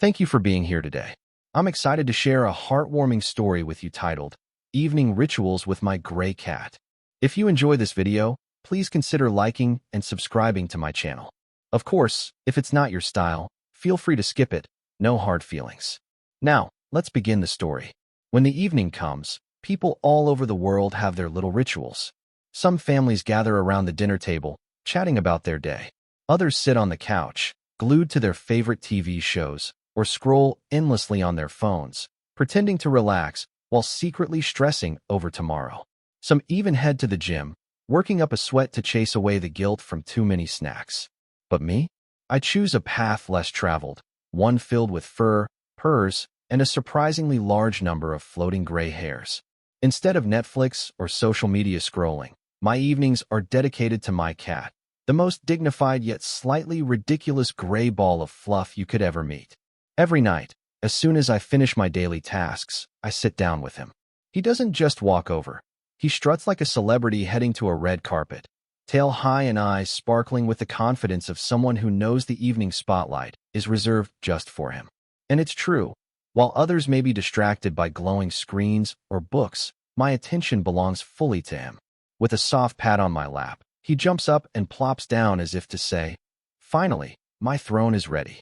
Thank you for being here today. I'm excited to share a heartwarming story with you titled, Evening Rituals with My Gray Cat. If you enjoy this video, please consider liking and subscribing to my channel. Of course, if it's not your style, feel free to skip it, no hard feelings. Now, let's begin the story. When the evening comes, people all over the world have their little rituals. Some families gather around the dinner table, chatting about their day. Others sit on the couch, glued to their favorite TV shows, or scroll endlessly on their phones, pretending to relax while secretly stressing over tomorrow. Some even head to the gym, working up a sweat to chase away the guilt from too many snacks. But me? I choose a path less traveled, one filled with fur, purrs, and a surprisingly large number of floating gray hairs. Instead of Netflix or social media scrolling, my evenings are dedicated to my cat, the most dignified yet slightly ridiculous gray ball of fluff you could ever meet. Every night, as soon as I finish my daily tasks, I sit down with him. He doesn't just walk over. He struts like a celebrity heading to a red carpet, tail high and eyes sparkling with the confidence of someone who knows the evening spotlight is reserved just for him. And it's true. While others may be distracted by glowing screens or books, my attention belongs fully to him. With a soft pat on my lap, he jumps up and plops down as if to say, "Finally, my throne is ready."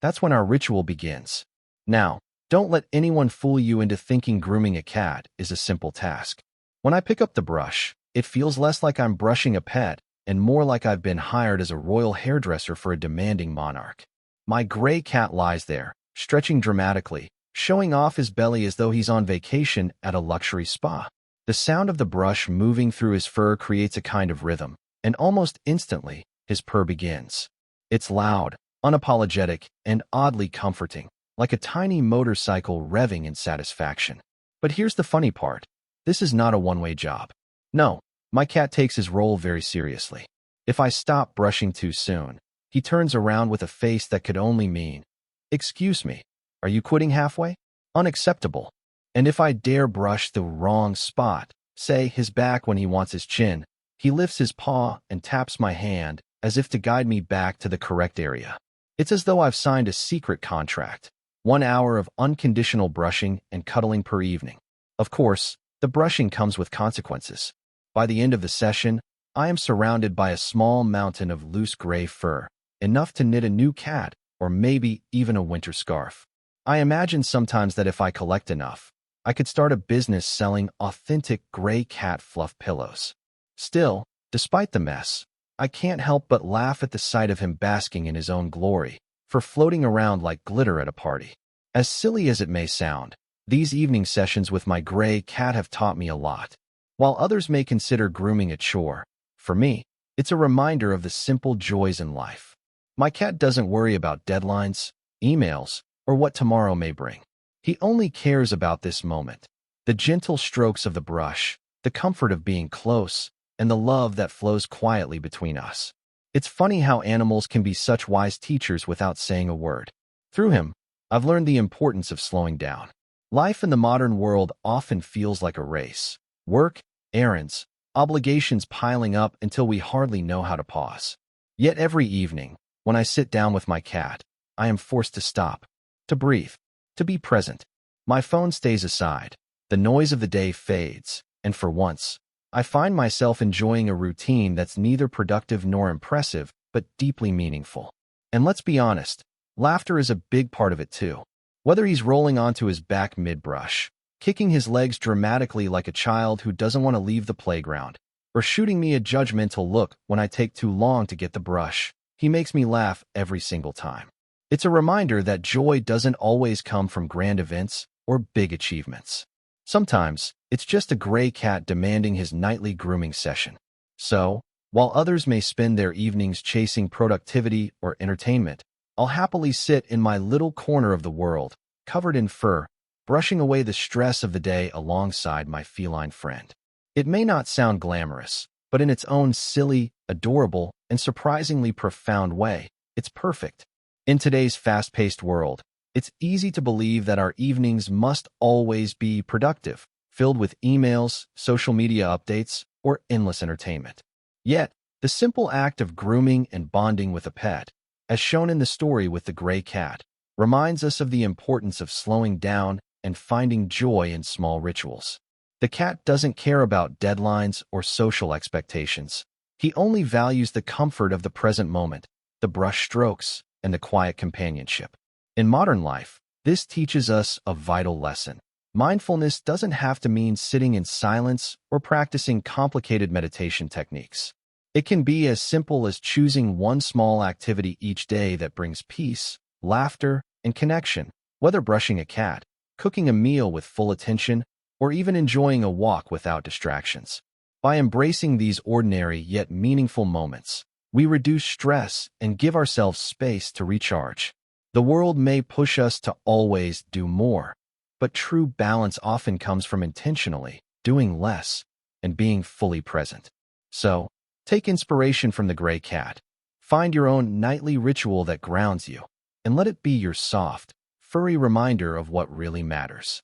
That's when our ritual begins. Now, don't let anyone fool you into thinking grooming a cat is a simple task. When I pick up the brush, it feels less like I'm brushing a pet and more like I've been hired as a royal hairdresser for a demanding monarch. My gray cat lies there, stretching dramatically, showing off his belly as though he's on vacation at a luxury spa. The sound of the brush moving through his fur creates a kind of rhythm, and almost instantly, his purr begins. It's loud, unapologetic, and oddly comforting, like a tiny motorcycle revving in satisfaction. But here's the funny part. This is not a one-way job. No, my cat takes his role very seriously. If I stop brushing too soon, he turns around with a face that could only mean, "Excuse me, are you quitting halfway?" Unacceptable. And if I dare brush the wrong spot, say his back when he wants his chin, he lifts his paw and taps my hand as if to guide me back to the correct area. It's as though I've signed a secret contract. 1 hour of unconditional brushing and cuddling per evening. Of course, the brushing comes with consequences. By the end of the session, I am surrounded by a small mountain of loose gray fur, enough to knit a new cat or maybe even a winter scarf. I imagine sometimes that if I collect enough, I could start a business selling authentic gray cat fluff pillows. Still, despite the mess, I can't help but laugh at the sight of him basking in his own glory, for floating around like glitter at a party. As silly as it may sound, these evening sessions with my gray cat have taught me a lot. While others may consider grooming a chore, for me, it's a reminder of the simple joys in life. My cat doesn't worry about deadlines, emails, or what tomorrow may bring. He only cares about this moment, the gentle strokes of the brush, the comfort of being close, and the love that flows quietly between us. It's funny how animals can be such wise teachers without saying a word. Through him, I've learned the importance of slowing down. Life in the modern world often feels like a race. Work, errands, obligations piling up until we hardly know how to pause. Yet every evening, when I sit down with my cat, I am forced to stop, to breathe, to be present. My phone stays aside, the noise of the day fades, and for once, I find myself enjoying a routine that's neither productive nor impressive, but deeply meaningful. And let's be honest, laughter is a big part of it too. Whether he's rolling onto his back mid-brush, kicking his legs dramatically like a child who doesn't want to leave the playground, or shooting me a judgmental look when I take too long to get the brush, he makes me laugh every single time. It's a reminder that joy doesn't always come from grand events or big achievements. Sometimes, it's just a gray cat demanding his nightly grooming session. So, while others may spend their evenings chasing productivity or entertainment, I'll happily sit in my little corner of the world, covered in fur, brushing away the stress of the day alongside my feline friend. It may not sound glamorous, but in its own silly, adorable, and surprisingly profound way, it's perfect. In today's fast-paced world, it's easy to believe that our evenings must always be productive, filled with emails, social media updates, or endless entertainment. Yet, the simple act of grooming and bonding with a pet, as shown in the story with the gray cat, reminds us of the importance of slowing down and finding joy in small rituals. The cat doesn't care about deadlines or social expectations. He only values the comfort of the present moment, the brush strokes, and the quiet companionship. In modern life, this teaches us a vital lesson. Mindfulness doesn't have to mean sitting in silence or practicing complicated meditation techniques. It can be as simple as choosing one small activity each day that brings peace, laughter, and connection, whether brushing a cat, cooking a meal with full attention, or even enjoying a walk without distractions. By embracing these ordinary yet meaningful moments, we reduce stress and give ourselves space to recharge. The world may push us to always do more, but true balance often comes from intentionally doing less and being fully present. So, take inspiration from the gray cat. Find your own nightly ritual that grounds you, and let it be your soft, furry reminder of what really matters.